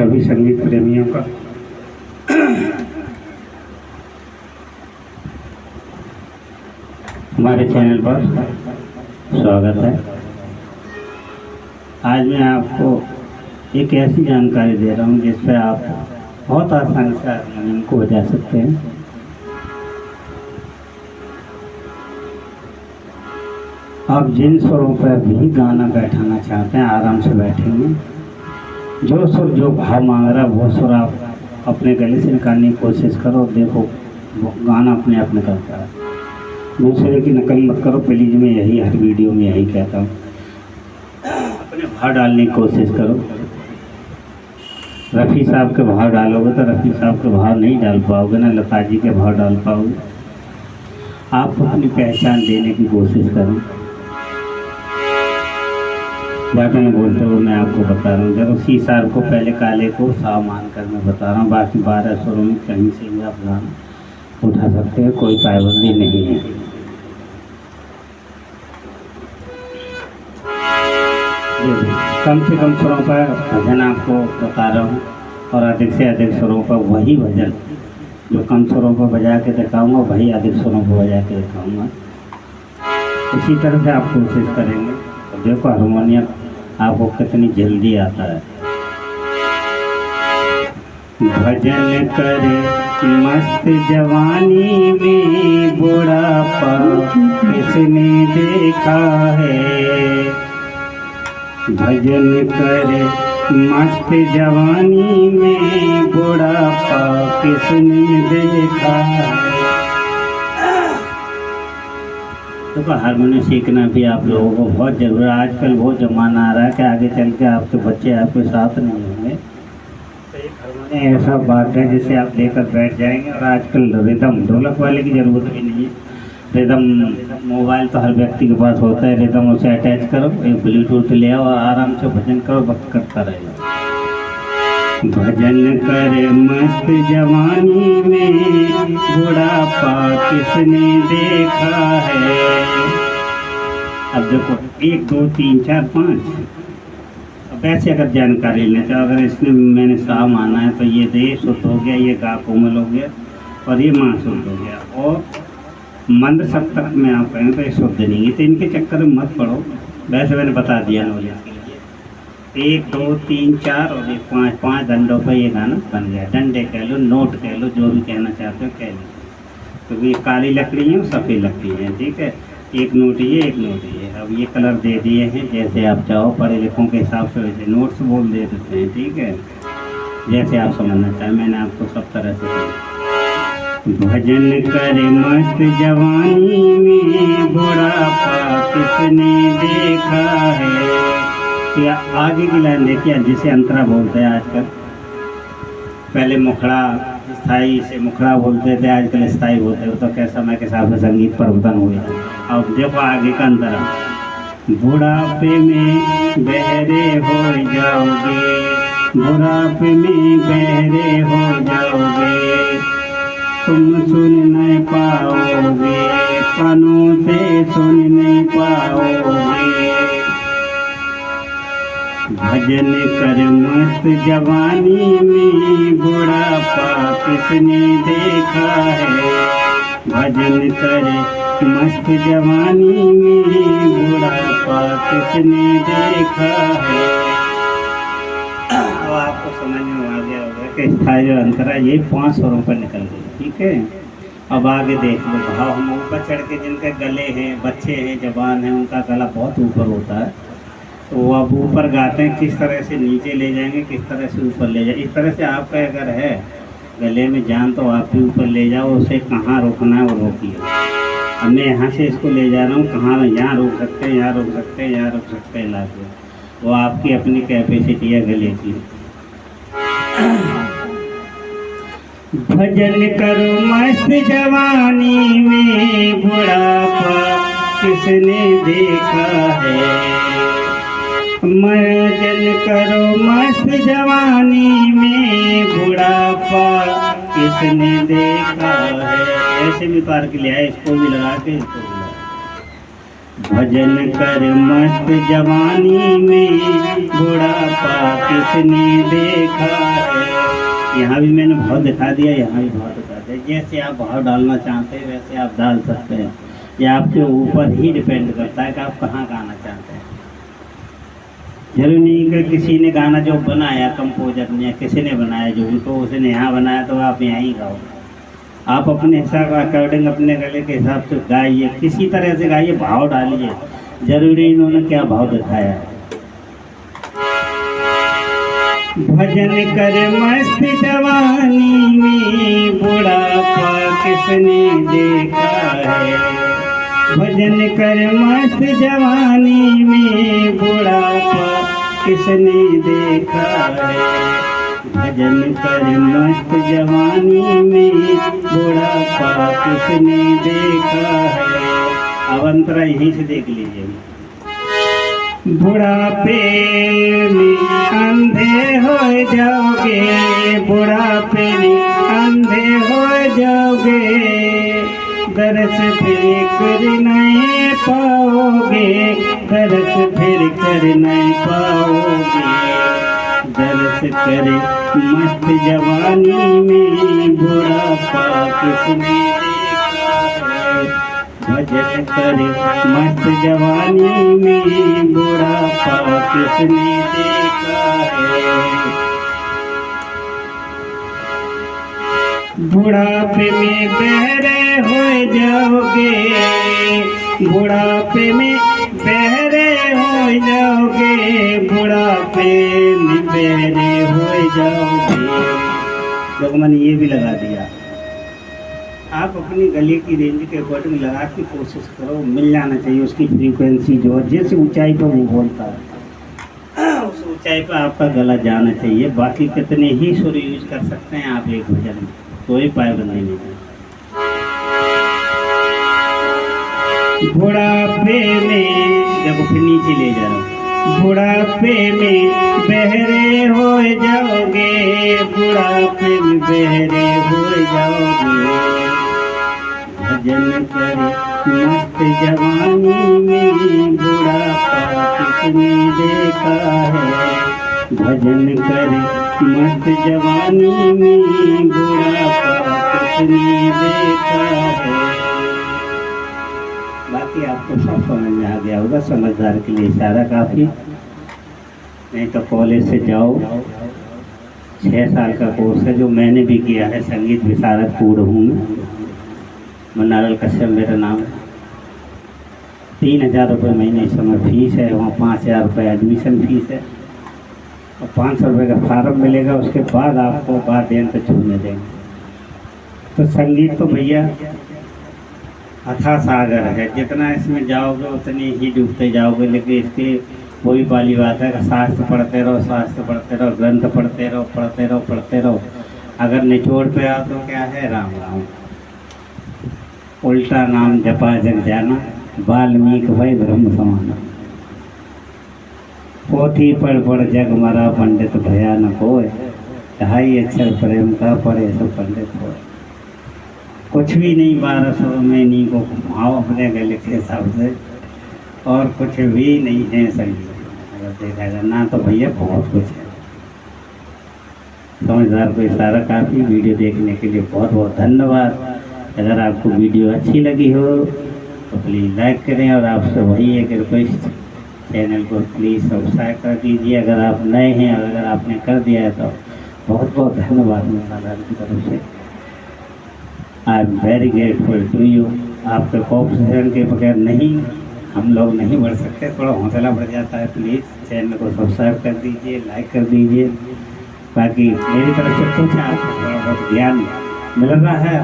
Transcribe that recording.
सभी संगीत प्रेमियों का हमारे चैनल पर स्वागत है। आज मैं आपको एक ऐसी जानकारी दे रहा हूँ जिस पर आप बहुत आसानी से हारमोनियम को बजा सकते हैं। आप जिन सुरों पर भी गाना बैठाना चाहते हैं आराम से बैठेंगे। जो सुर जो भाव मांग रहा है वो सुर आप अपने गले से निकालने की कोशिश करो। देखो वो गाना अपने आप निकलता है। दूसरे की नकल मत करो। प्लीज मैं यही हर वीडियो में यही कहता हूँ, अपने भाव डालने की कोशिश करो। रफ़ी साहब के भाव डालोगे तो रफ़ी साहब के भाव नहीं डाल पाओगे, ना लता जी के भाव डाल पाओगे। आप अपनी पहचान देने की कोशिश करें। ज़्यादा नहीं बोलते हुए मैं आपको बता रहा हूँ। जब सी सार को पहले काले को सा मान कर मैं बता रहा हूँ। बाकी 12 सुरों में कहीं से भी आप गाना उठा सकते हैं, कोई पाबंदी नहीं है। कम से कम सुरों पर भजन आपको बता रहा हूँ और अधिक से अधिक सुरों पर वही भजन जो कम सुरों पर बजा के दिखाऊँगा वही अधिक सुरों पर बजा के दिखाऊँगा। इसी तरह से आप कोशिश करेंगे तो देखो हारमोनियम आपको कितनी जल्दी आता है। भजन करे मस्त जवानी में बुढ़ापा किसने देखा है। भजन करे मस्त जवानी में बुढ़ापा किसने देखा है। देखो हारमोनियम सीखना भी आप लोगों को बहुत ज़रूरी है। आजकल वो ज़माना आ रहा है कि आगे चल के आपके बच्चे आपके साथ नहीं होंगे, तो एक हारमोनियम ऐसा बात है जिसे आप लेकर बैठ जाएंगे। और आजकल रिदम ढोलक वाले की ज़रूरत भी नहीं है। रिदम मोबाइल तो हर व्यक्ति के पास होता है। रिदम उसे अटैच करो, एक ब्लूटूथ ले आओ और आराम से भजन करो, वक्त करता रहेगा। भजन करे मस्त जवानी में बुढ़ापा किसने देखा है। अब देखो 1 2 3 4 5। अब ऐसे अगर जानकारी लें तो अगर इसमें मैंने सा माना है तो ये दे शुद्ध हो गया, ये गा कोमल हो गया और ये माँ शुद्ध हो गया। और मंद सप्तक में आप कहें तो ये शुद्ध नहीं है। तो इनके चक्कर में मत पड़ो। वैसे मैंने बता दिया नॉलेज के लिए। 1 2 3 4 और 1 5 5 डंडों पर ये गाना बन गया। डंडे कह लो, नोट कह लो, जो भी कहना चाहते हो कह लो। तो ये काली लकड़ी है और सफ़ेद लकड़ी है, ठीक है। एक नोट ये, एक नोट ये। अब ये कलर दे दिए हैं जैसे आप चाहो, पढ़े लिखों के हिसाब से वैसे नोट्स बोल दे देते हैं, ठीक है। जैसे आप समझना चाहें, मैंने आपको सब तरह से भजन करे मस्त जवानी में बुढ़ापा किसने देखा है। या आगे की लाइन देखिए जिसे अंतरा बोलते हैं आजकल। पहले मुखड़ा स्थाई से मुखड़ा बोलते थे, आजकल स्थाई बोलते हैं। तो क्या समय के हिसाब से संगीत परिवर्तन हुआ। अब देखो आगे का अंतरा। बुढ़ापे में बहरे हो जाओगे, बुढ़ापे में बहरे हो जाओगे, तुम सुन नहीं पाओगे, कानों से सुन नहीं पाओगे। भजन कर मस्त जवानी में बुढ़ापा किसने देखा है। भजन करे मस्त जवानी में बुढ़ापा किसने देखा है। अब आपको समझ में आ गया होगा कि स्थाई जो अंतरा ये 5 स्वरों पर निकल गई, ठीक है। अब आगे देख लो भाव। हम ऊपर चढ़ के जिनके गले हैं, बच्चे हैं, जवान हैं, उनका गला बहुत ऊपर होता है, तो वो अब ऊपर गाते हैं। किस तरह से नीचे ले जाएंगे, किस तरह से ऊपर ले जाए। इस तरह से आपका अगर है गले में जान तो आप भी ऊपर ले जाओ। उसे कहाँ रोकना है वो रोकिए। अब मैं यहाँ से इसको ले जा रहा हूँ, कहाँ यहाँ रोक सकते हैं, यहाँ रोक सकते हैं, यहाँ रोक सकते हैं ला के। वो आपकी अपनी कैपेसिटी है गले की। भजन करो मस्त जवानी में बुढ़ापा किसने देखा है। भजन करो मस्त जवानी में बुढ़ापा किसने देखा है। ऐसे भी पार के ले आए, इसको भी लगा के इसको भी लगा। भजन कर मस्त जवानी में बुढ़ापा किसने देखा है। यहाँ भी मैंने भाव दिखा दिया, यहाँ भी भाव दिखा दिया। जैसे आप भाव डालना चाहते हैं वैसे आप डाल सकते हैं। ये आपके ऊपर ही डिपेंड करता है कि आप कहाँ गाना चाहते हैं। जरूरी नहीं कि किसी ने गाना जो बनाया कंपोजर ने, किसी ने बनाया जो भी, तो उसने यहाँ बनाया तो आप यहाँ ही गाओ। आप अपने हिसाब अकॉर्डिंग अपने गले के हिसाब से गाइए, किसी तरह से गाइए, भाव डालिए। जरूरी इन्होंने क्या भाव दिखाया है। भजन कर मस्त जवानी में बुढ़ापा किसने देखा है। भजन कर मस्त जवानी में बुढ़ापा किसने देखा है। भजन कर मस्त जवानी में बुढ़ापा किसने देखा है। अब अंतरा यहीं से देख लीजिए। बुढ़ापे में अंधे हो जाओगे, बुढ़ापे में अंधे हो जाओगे, दरस फिर कर नहीं पाओगे, दरस फिर कर नहीं पाओगे। दरस करे मस्त जवानी में बुढ़ापा किसने देखा है। भजन करे मस्त जवानी में बुढ़ापा किसने देखा है। बुढ़ापे में बहरे हो जाओगे, बुढ़ापे में बहरे हो जाओगे, बुढ़ापे में बहरे हो जाओगे। लोग मैंने ये भी लगा दिया। आप अपनी गले की रेंज के अकॉर्डिंग लगा के कोशिश करो, मिल जाना चाहिए उसकी फ्रीक्वेंसी जो जिस ऊंचाई पर वो बोलता है उस ऊंचाई पर आपका गला जाना चाहिए। बाकी कितने ही सुर यूज कर सकते हैं आप एक भजन में, कोई पाबंदी नहीं है। बुढ़ापे में जब फिर नीचे ले जाओ, बुढ़ापे में बहरे हो जाओगे, बुढ़ापे में बहरे हो जाओगे। भजन करे मस्त जवानी में बुढ़ापा किसने देखा है। भजन करे मस्त जवानी में बुढ़ापा किसने देखा है। बाकी आपको सब समझ में आ गया होगा। समझदार के लिए इशारा काफ़ी, नहीं तो कॉलेज से जाओ। 6 साल का कोर्स है जो मैंने भी किया है, संगीत विशारद पूर्ण हूँ मैं। नारल कश्यप मेरा नाम है। 3000 रुपये महीने इस समय फीस है। वहाँ 5000 रुपये एडमिशन फीस है और 500 रुपये का फार्म मिलेगा। उसके बाद आपको वाद्ययंत्र छूने देंगे। तो संगीत तो भैया अथाह सागर है, जितना इसमें जाओगे उतनी ही डूबते जाओगे। लेकिन इसकी वही वाली बात है कि शास्त्र पढ़ते रहो, शास्त्र पढ़ते रहो, ग्रंथ पढ़ते रहो, पढ़ते रहो, पढ़ते रहो। अगर निचोड़ पे आओ तो क्या है, राम राम। उल्टा नाम जपा जग जाना, वाल्मीकि भई ब्रह्म समाना। पोथी पढ़ जग मरा, पंडित भया न कोय, ढाई अक्षर प्रेम का पढ़े सो पंडित होय। कुछ भी नहीं 1200 में नहीं को घुमाओ अपने गले के हिसाब से, और कुछ भी नहीं है संगीत। अगर देखा जाए ना तो भैया बहुत कुछ है। समझदार को इशारा काफ़ी। वीडियो देखने के लिए बहुत बहुत धन्यवाद। अगर आपको वीडियो अच्छी लगी हो तो प्लीज़ लाइक करें, और आपसे वही एक रिक्वेस्ट, चैनल को प्लीज़ सब्सक्राइब कर दीजिए अगर आप नए हैं। और अगर आपने कर दिया है तो बहुत बहुत धन्यवाद मेरा की तरफ से। I am very grateful to you. आपके कोऑपरेशन के बगैर नहीं हम लोग नहीं बढ़ सकते, थोड़ा हौसला बढ़ जाता है। प्लीज़ चैनल को सब्सक्राइब कर दीजिए, लाइक कर दीजिए। बाकी मेरी तरफ से कुछ आपको थोड़ा बहुत ज्ञान मिल रहा है।